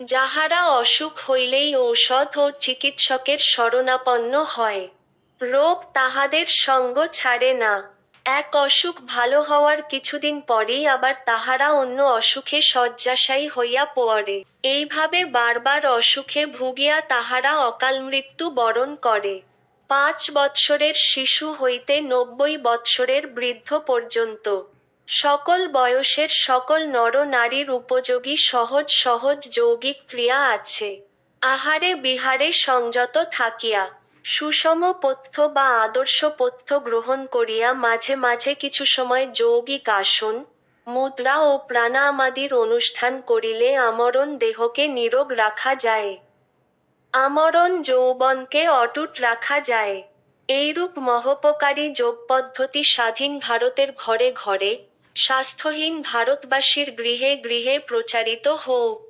যাহারা অসুখ হইলেই ঔষধ ও চিকিৎসকের শরণাপন্ন হয়। রোগ তাহাদের সঙ্গ ছাড়ে না। এক অসুখ ভালো হওয়ার কিছুদিন পরেই আবার তাহারা অন্য অসুখে শয্যাশায়ী হইয়া পড়ে। এইভাবে বারবার অসুখে ভুগিয়া তাহারা অকালমৃত্যু বরণ করে। ৫ বৎসরের শিশু হইতে ৯০ বৎসরের বৃদ্ধ পর্যন্ত সকল বয়সের সকল নর-নারীর উপযোগী সহজ সহজ যৌগিক ক্রিয়া আছে। আহারে বিহারে সংযত থাকিয়া, সুষম পথ্য বা আদর্শ পথ্য গ্রহণ করিয়া মাঝে মাঝে কিছু সময় যৌগিক আসন, মুদ্রা ও প্রাণায়ামাদির অনুষ্ঠান করিলে আমরণ দেহকে নিরোগ রাখা যায়। আমরণ যৌবনকে অটুট রাখা যায়। এইরূপ মহোপকারী যোগপদ্ধতি স্বাধীন ভারতের ঘরে ঘরে, স্বাস্থ্যহীন ভারতবাসীর গৃহে গৃহে প্রচারিত হোক।